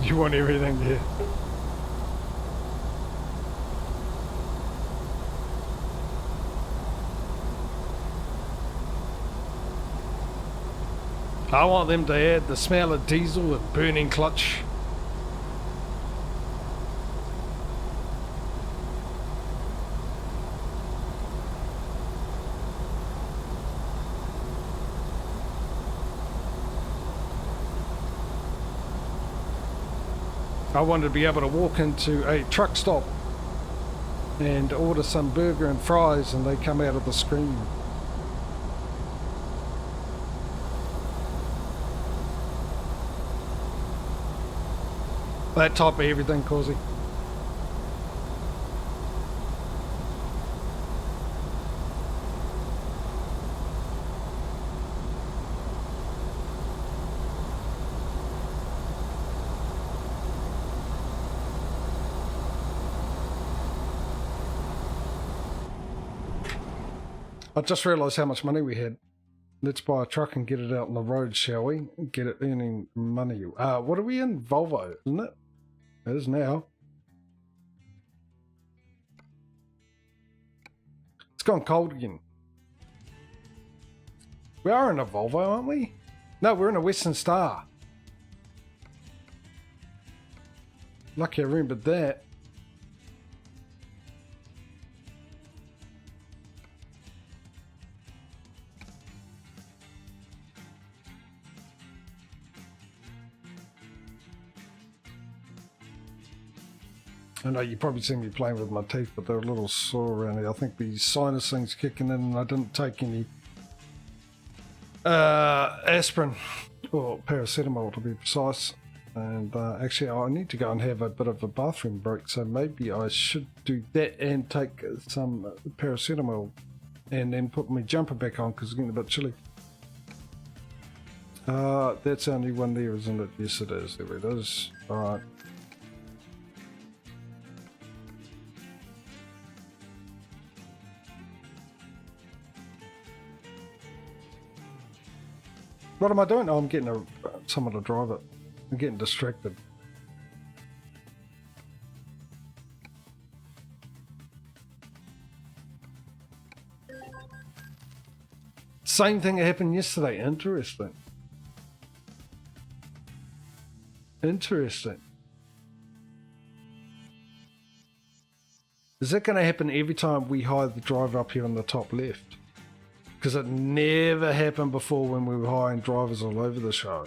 You want everything, yeah. I want them to add the smell of diesel and burning clutch. I wanted to be able to walk into a truck stop and order some burger and fries and they come out of the screen. That type of everything, Causey. I just realised how much money we had. Let's buy a truck and get it out on the road, shall we? Get it earning money. What are we in? Volvo, isn't it? It is now. It's gone cold again. We are in a Volvo, aren't we? No, we're in a Western Star. Lucky I remembered that. I know you probably seen me playing with my teeth, but they're a little sore around here. I think the sinus thing's kicking in and I didn't take any aspirin or paracetamol to be precise. And actually I need to go and have a bit of a bathroom break, so maybe I should do that and take some paracetamol and then put my jumper back on because it's getting a bit chilly. That's only one there, isn't it? Yes it is, there it is. Alright. What am I doing? Oh, I'm getting someone to drive it. I'm getting distracted. Same thing that happened yesterday. Interesting. Interesting. Is that going to happen every time we hire the driver up here on the top left? Because it never happened before when we were hiring drivers all over the show.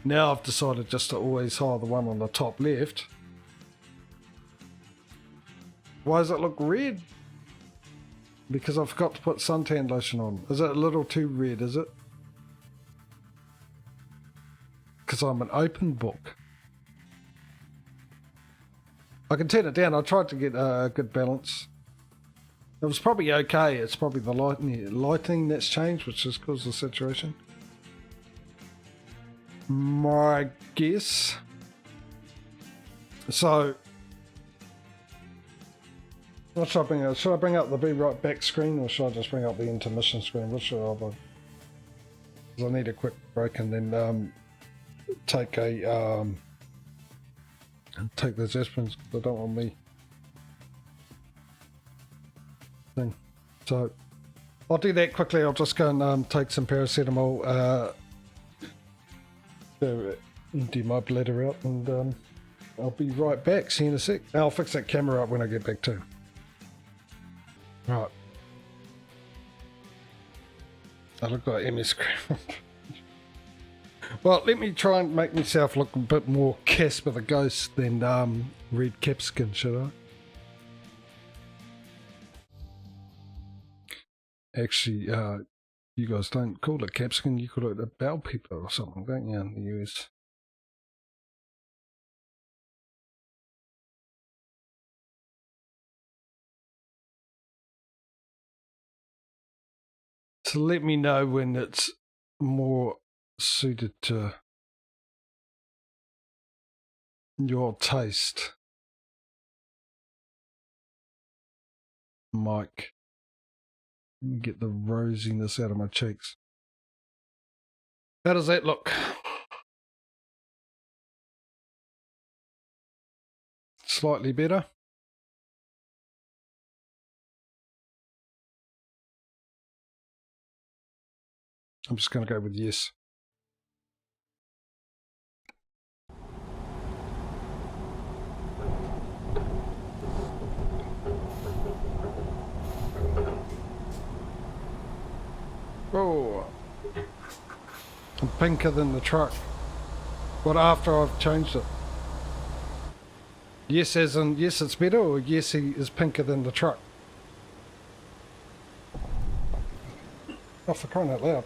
Now I've decided just to always hire the one on the top left. Why does it look red? Because I forgot to put suntan lotion on. Is it a little too red, is it? Because I'm an open book. I can turn it down. I tried to get a good balance. It was probably okay. It's probably the lighting that's changed, which has caused the saturation. My guess. So, what should I bring up? Should I bring up the Be Right Back screen or should I just bring up the intermission screen? What should I do? Because I need a quick break and then take those aspirins because I don't want me thing. So I'll do that quickly. I'll just go and take some paracetamol, empty my bladder out, and I'll be right back. See you in a sec. I'll fix that camera up when I get back too. Right. I look like MS Scram. Well, let me try and make myself look a bit more Casper the Ghost than Red Capsicum, should I? Actually, you guys don't call it capsicum, you call it a bell pepper or something, don't you, in the US? So let me know when it's more suited to your taste, Mike. Get the rosiness out of my cheeks. How does that look? slightly better. I'm just going to go with yes. Oh, I'm pinker than the truck. But after I've changed it. Yes as in yes it's better, or yes he is pinker than the truck? Oh, for crying out loud.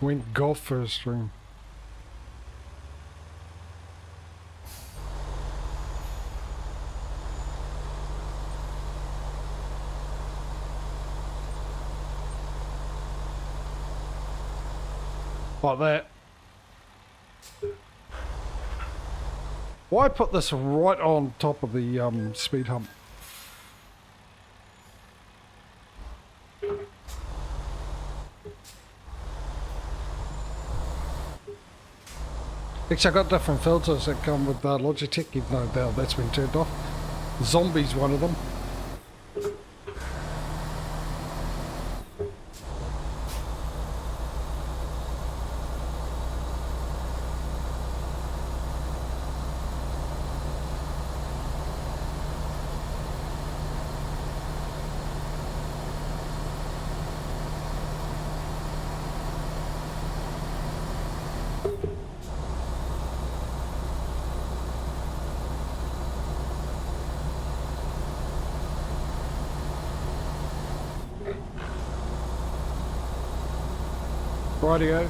Went golf for a stream. Like that. Why put this right on top of the speed hump? Actually, I got different filters that come with Logitech, even though now that's been turned off. Zombie's one of them. Rightio.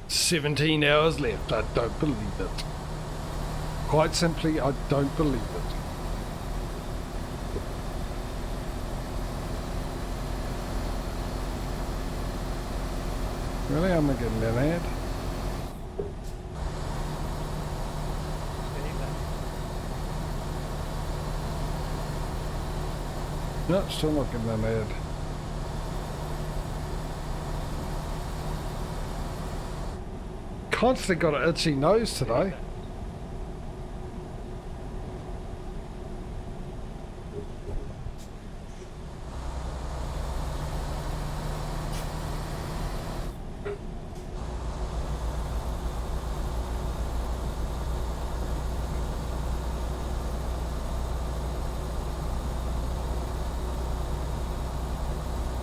"17 hours left. I don't believe it. Quite simply, I don't believe it." Really? I'm not getting that ad. No, still not getting that ad. Constantly got an itchy nose today.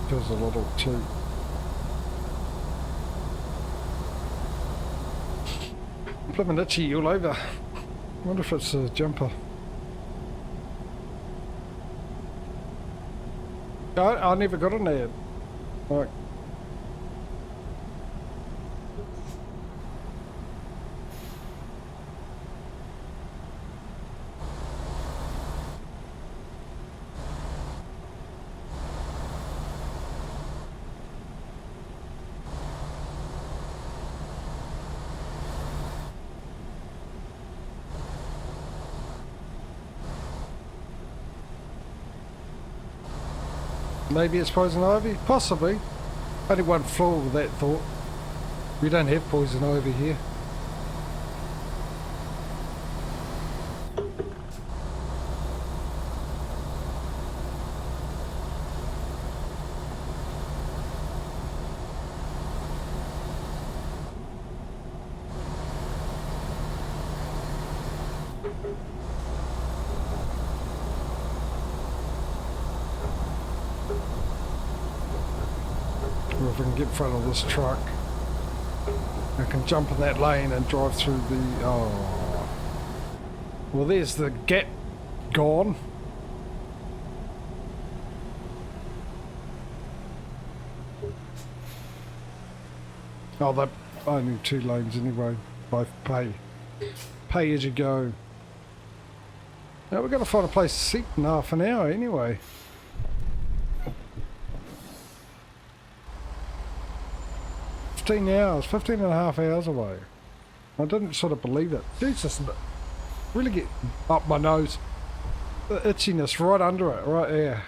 Feels a little too. Blimmin' itchy all over. Wonder if it's a jumper. I never got an ad. Like, maybe it's poison ivy? Possibly. Only one flaw with that thought. We don't have poison ivy here. Or if I can get in front of this truck, I can jump in that lane and drive through the... oh. Well, there's the gap gone. Oh, they're only 2 lanes anyway. Both pay. Pay as you go. Now we've got to find a place to sit in half an hour anyway. Hours, 15 and a half hours away. I didn't sort of believe it. Jesus, really get up my nose. The itchiness right under it, right there.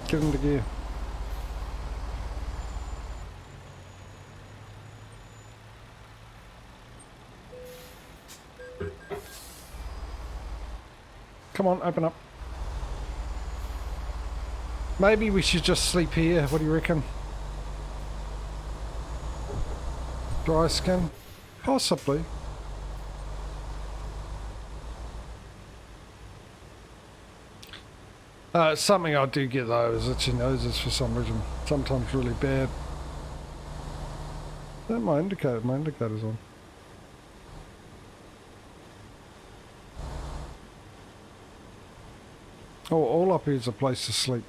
Get into gear. Come on, open up. Maybe we should just sleep here. What do you reckon? Dry skin? Possibly. Something I do get though is itchy noses for some reason. Sometimes really bad. Is that my indicator? My indicator's on. Oh, all up here is a place to sleep.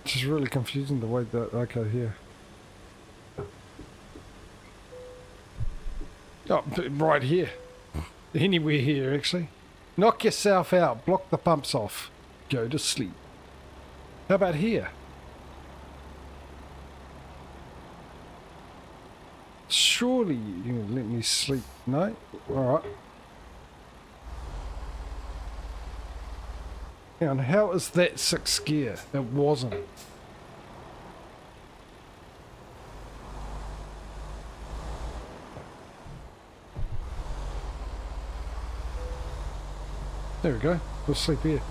Which is really confusing the way that... Okay, here. Oh, right here. Anywhere here, actually. Knock yourself out. Block the pumps off. Go to sleep. How about here? Surely you can let me sleep. No? Alright. And how is that 6th gear? It wasn't. There we go. We'll sleep here.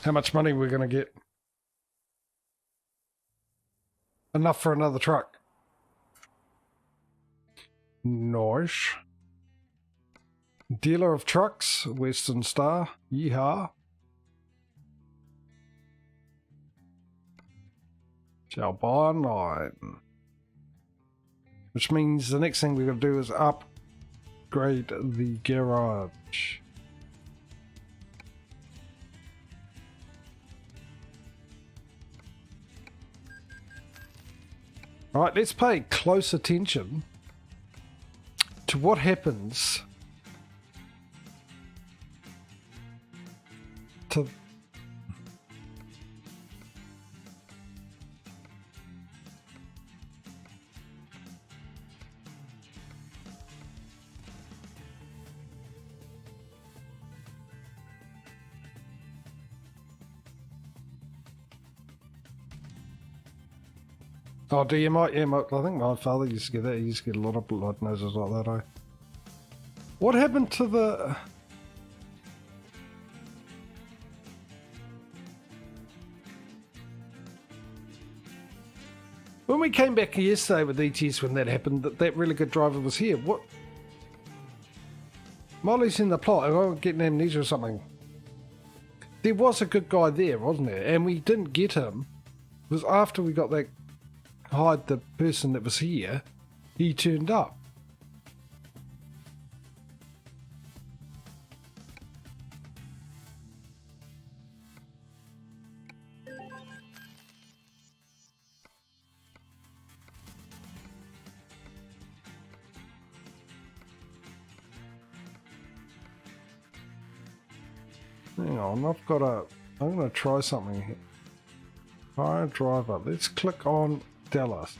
How much money we're going to get? Enough for another truck. Nice. Dealer of trucks, Western Star. Yeehaw. Shall buy online. Which means the next thing we're going to do is upgrade the garage. Alright, let's pay close attention to what happens to... Oh, do you might? Yeah, I think my father used to get that. He used to get a lot of blood noses like that, eh? What happened to the... When we came back yesterday with ATS when that happened, that really good driver was here. What? Molly's in the plot. I'm getting amnesia or something. There was a good guy there, wasn't there? And we didn't get him. It was after we got that... hide the person that was here, he turned up. Hang on, I'm going to try something here. Hire driver. Let's click on Dallas.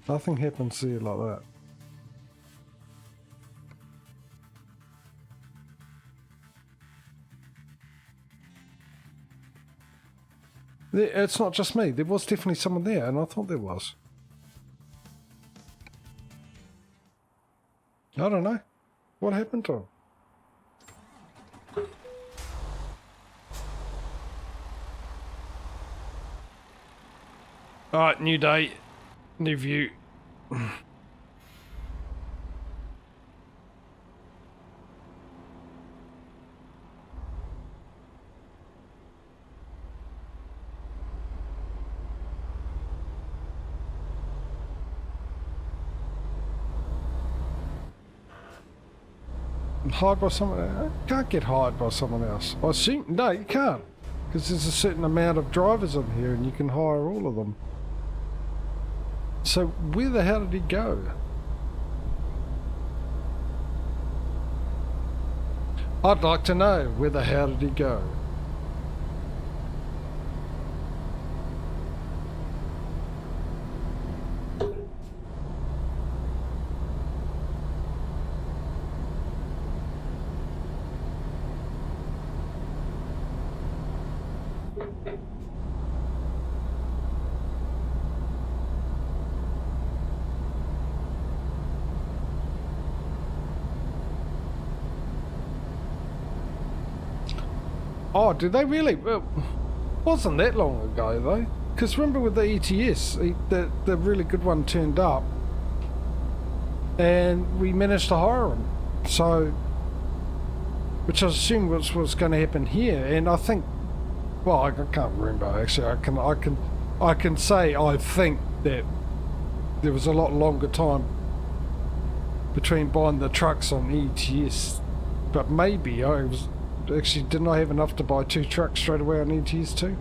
Nothing happens there like that. It's not just me. There was definitely someone there, and I thought there was. I don't know. What happened to him? Alright, new day, new view. hired by someone else? You can't get hired by someone else. I assume, no, you can't. Because there's a certain amount of drivers in here and you can hire all of them. So where the hell did he go? I'd like to know where the hell did he go? Oh, did they really? Well, wasn't that long ago though. Because remember with the ETS, the really good one turned up, and we managed to hire him. So, which I assume was going to happen here. And I think, well, I can't remember actually. I can say I think that there was a lot longer time between buying the trucks on ETS, but maybe I was. Actually, didn't I have enough to buy 2 trucks straight away on ETS too?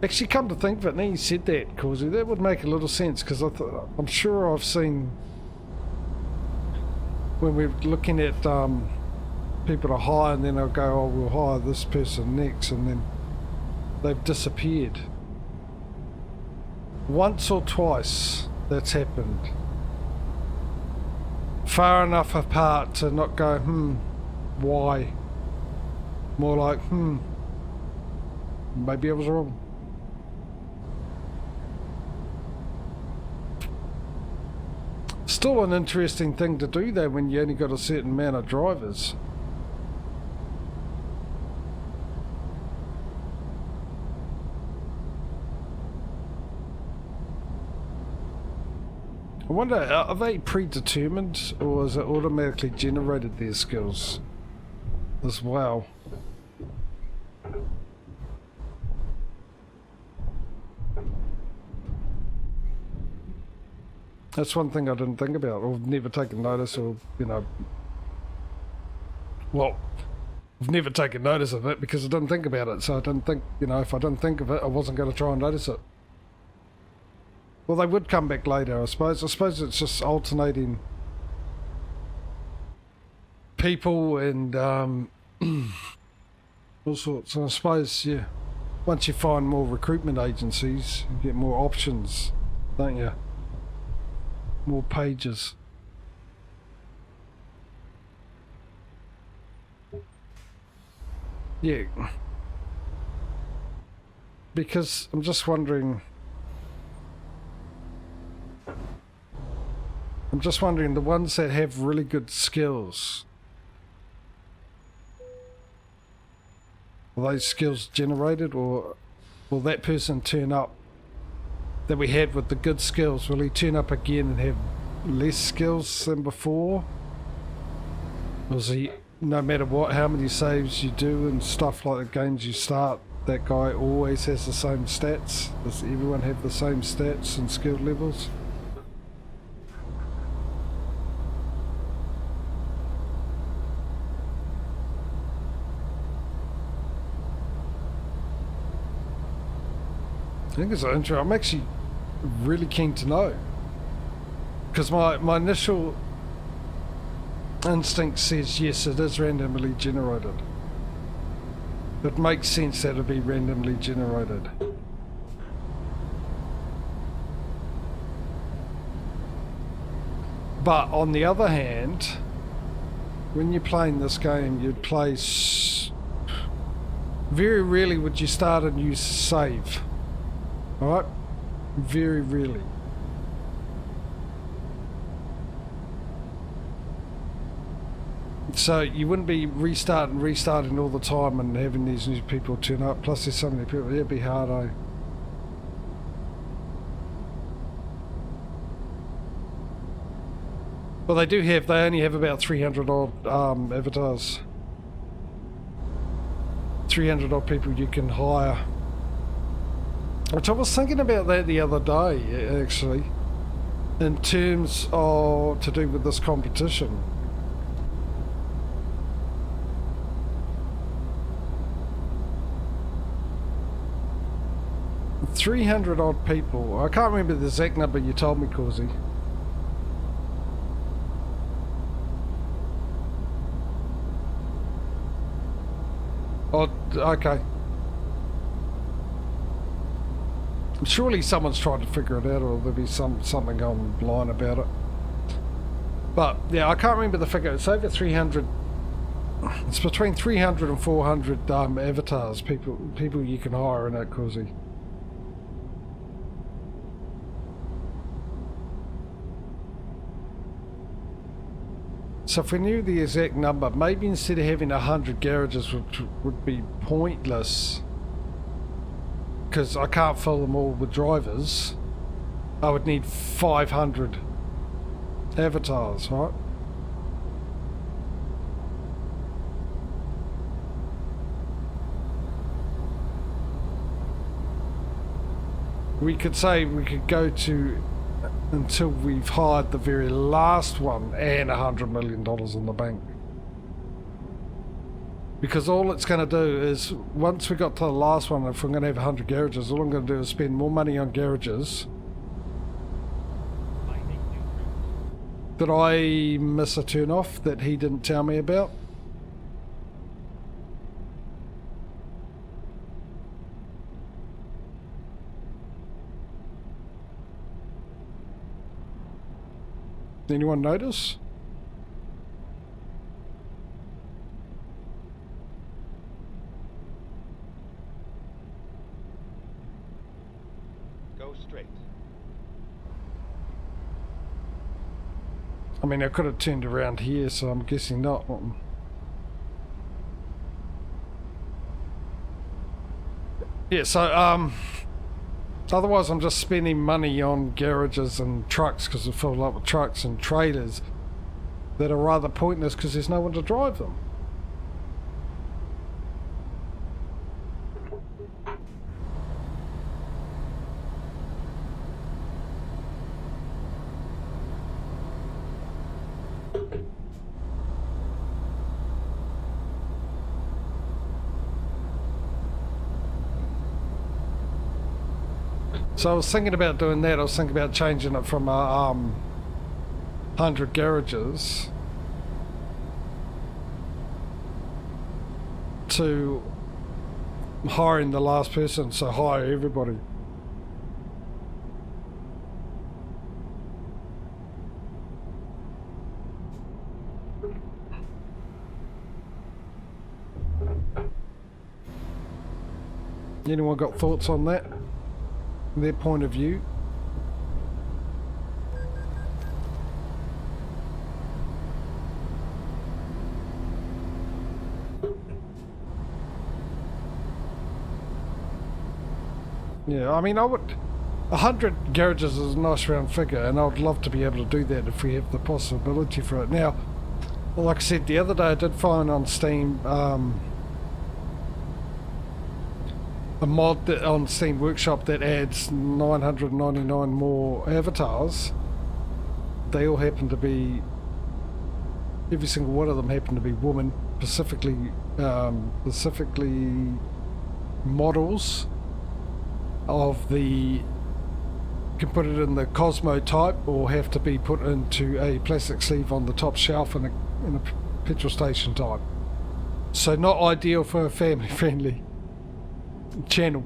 Actually, come to think of it, now you said that, Causey, that would make a little sense, because I'm sure I've seen when we're looking at people to hire, and then they'll go, oh, we'll hire this person next, and then they've disappeared. Once or twice that's happened. Far enough apart to not go, why? More like, maybe I was wrong. Still an interesting thing to do though when you only got a certain amount of drivers. I wonder, are they predetermined or is it automatically generated their skills as well? That's one thing I didn't think about, or never taken notice, or, you know, well, I've never taken notice of it because I didn't think about it, so I didn't think, you know, if I didn't think of it, I wasn't going to try and notice it. Well, they would come back later, I suppose. I suppose it's just alternating people and all sorts. And I suppose, yeah, once you find more recruitment agencies, you get more options, don't you? More pages. Yeah. Because I'm just wondering... the ones that have really good skills, are those skills generated, or will that person turn up that we had with the good skills, will he turn up again and have less skills than before? Or is he, no matter what, how many saves you do and stuff like the games you start, that guy always has the same stats? Does everyone have the same stats and skill levels? I think it's interesting. I'm actually really keen to know, because my initial instinct says yes, it is randomly generated. It makes sense that it'd be randomly generated. But on the other hand, when you're playing this game, you'd play... very rarely would you start a new save. Alright? Very rarely. So you wouldn't be restarting all the time and having these new people turn up. Plus there's so many people. It'd be hard, eh? Well, they only have about 300 odd avatars. 300 odd people you can hire. Which I was thinking about that the other day, actually, in terms of to do with this competition. $300 odd people. I can't remember the exact number you told me, Causey. Oh, okay. Surely someone's tried to figure it out, or there'll be something online about it. But yeah, I can't remember the figure. It's over 300. It's between 300 and 400 avatars, people you can hire in that, Causey. So if we knew the exact number, maybe instead of having 100 garages, which would be pointless, because I can't fill them all with drivers, I would need 500 avatars, right? We could say we could go to until we've hired the very last one and $100 million in the bank. Because all it's going to do is, once we got to the last one, if we're going to have 100 garages, all I'm going to do is spend more money on garages. Did I miss a turn off that he didn't tell me about? Anyone notice? Go straight. I mean, I could have turned around here, so I'm guessing not. Yeah, so, otherwise I'm just spending money on garages and trucks because they're filled up with trucks and trailers that are rather pointless because there's no one to drive them. So I was thinking about doing that. I was thinking about changing it from 100 garages to hiring the last person, so hire everybody. Anyone got thoughts on that? Their point of view? Yeah, I mean, I would... 100 garages is a nice round figure, and I would love to be able to do that if we have the possibility for it. Now, like I said, the other day I did find on Steam a mod on Steam Workshop that adds 999 more avatars. They all happen to be, every single one of them happen to be women, specifically models of the, you can put it in the Cosmo type or have to be put into a plastic sleeve on the top shelf in a petrol station type. So not ideal for a family friendly channel.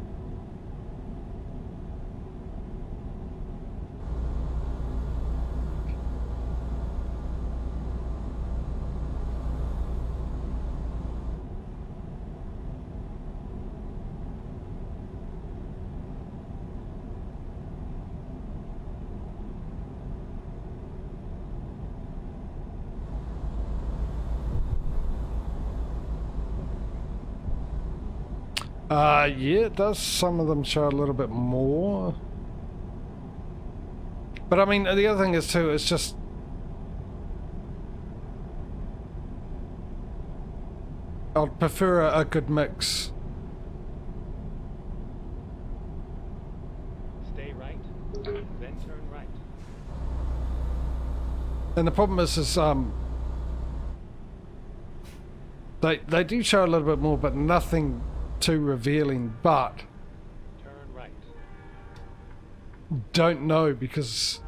Yeah, it does. Some of them show a little bit more. But I mean, the other thing is too, it's just... I'd prefer a good mix And the problem is they do show a little bit more, but nothing too revealing. But Turn right. don't know, because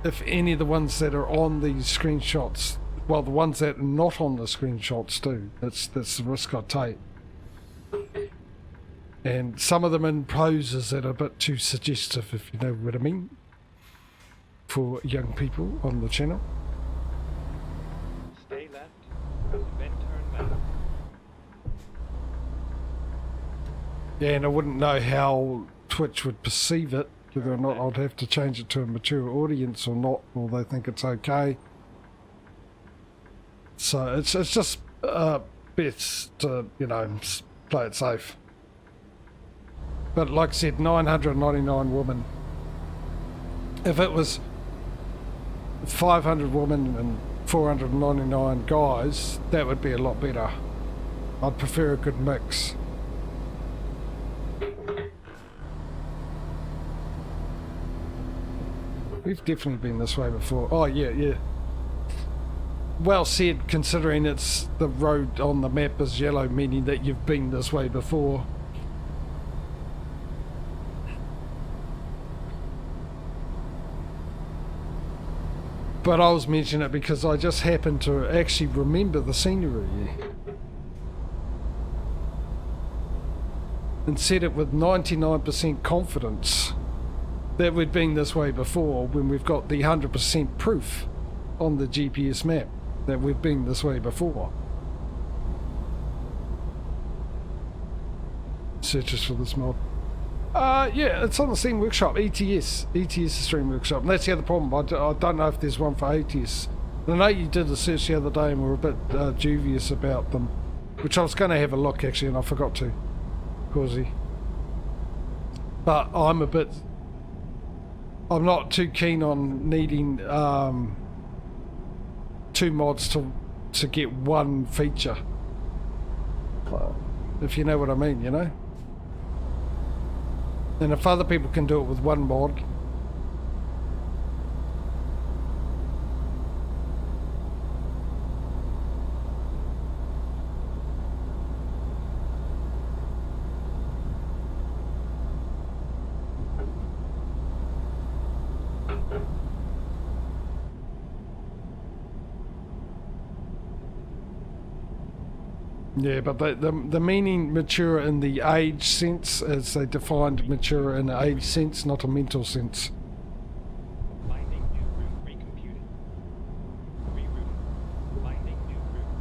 if any of the ones that are on these screenshots, well, the ones that are not on the screenshots do, that's the risk I take. And some of them in poses that are a bit too suggestive, if you know what I mean, for young people on the channel. Stay left, then turn left. Yeah, and I wouldn't know how Twitch would perceive it, whether or not I'd have to change it to a mature audience or not, or they think it's okay. So it's just best to, you know, play it safe. But like I said, 999 women. If it was 500 women and 499 guys, that would be a lot better. I'd prefer a good mix. We've definitely been this way before. Oh yeah, yeah. Well said, considering it's the road on the map is yellow, meaning that you've been this way before. But I was mentioning it because I just happened to actually remember the scenery and said it with 99% confidence that we'd been this way before, when we've got the 100% proof on the GPS map that we've been this way before. Searches for this mod. Yeah, it's on the Steam Workshop, ATS Stream Workshop, and that's the other problem. I don't know if there's one for ATS. I know you did a search the other day and were a bit dubious about them, which I was going to have a look actually, and I forgot to, Causey. But I'm not too keen on needing two mods to get one feature, if you know what I mean, you know. And if other people can do it with one mod, yeah, but the meaning mature in the age sense, as they defined mature in the age sense, not a mental sense. Finding new route recomputed. Rerouting. Finding new route.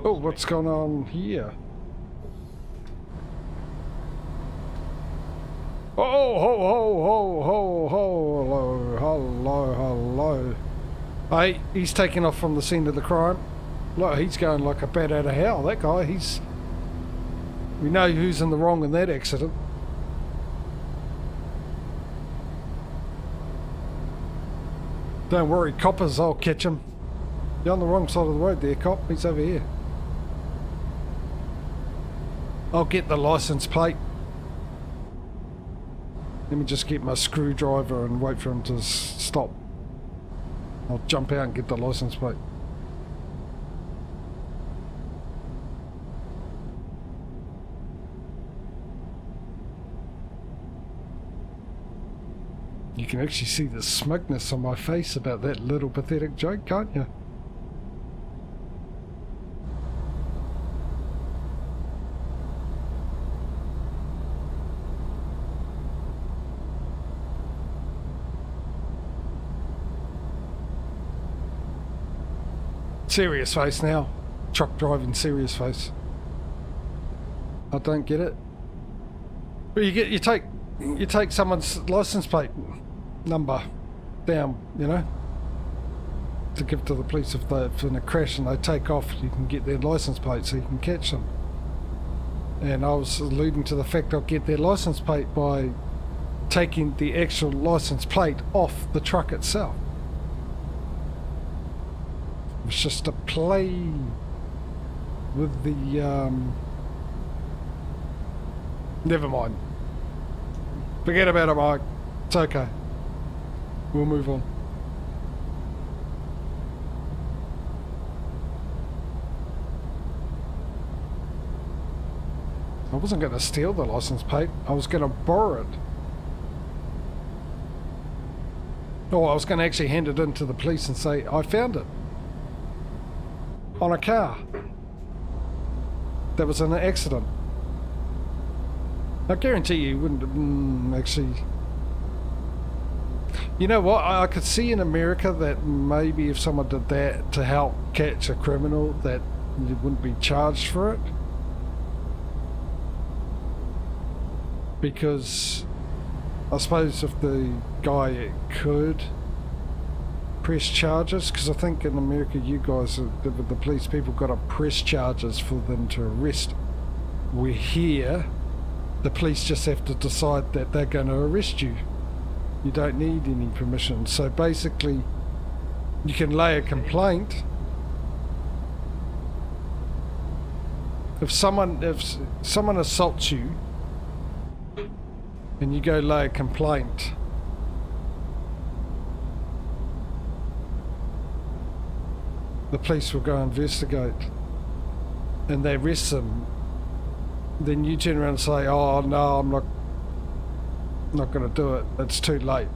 Oh, what's going on here? Oh, ho, ho, ho, ho, ho, hello, hello. Hey, he's taking off from the scene of the crime. Look, he's going like a bat out of hell, that guy. We know who's in the wrong in that accident. Don't worry, coppers, I'll catch him. You're on the wrong side of the road there, cop. He's over here. I'll get the license plate. Let me just get my screwdriver and wait for him to stop. I'll jump out and get the license plate. You can actually see the smugness on my face about that little pathetic joke, can't you? Serious face now. Truck driving serious face. I don't get it. But you take someone's license plate number down, you know, to give to the police if in a crash and they take off, you can get their license plate so you can catch them. And I was alluding to the fact I'll get their license plate by taking the actual license plate off the truck itself. It was just a play with the never mind. Forget about it, Mike. It's okay. We'll move on. I wasn't going to steal the license plate. I was going to borrow it. Or I was going to actually hand it in to the police and say, I found it. On a car. That was in an accident. I guarantee you wouldn't actually... You know what? I could see in America that maybe if someone did that to help catch a criminal, that you wouldn't be charged for it. Because I suppose if the guy could press charges, because I think in America you guys, the police people, got to press charges for them to arrest. We're here, the police just have to decide that they're going to arrest you. You don't need any permission. So basically, you can lay a complaint. If someone assaults you, and you go lay a complaint, the police will go investigate, and they arrest them. Then you turn around and say, "Oh no, I'm not going to do it. It's too late.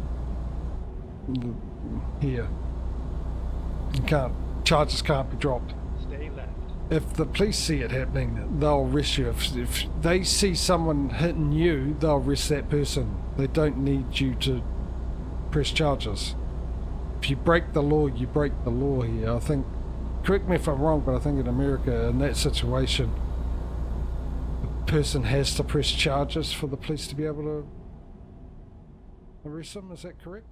Here, you can't. Charges can't be dropped." Stay left. If the police see it happening, they'll arrest you. If they see someone hitting you, they'll arrest that person. They don't need you to press charges. If you break the law, you break the law here. I think, correct me if I'm wrong, but I think in America, in that situation, the person has to press charges for the police to be able to arrest them. Is that correct?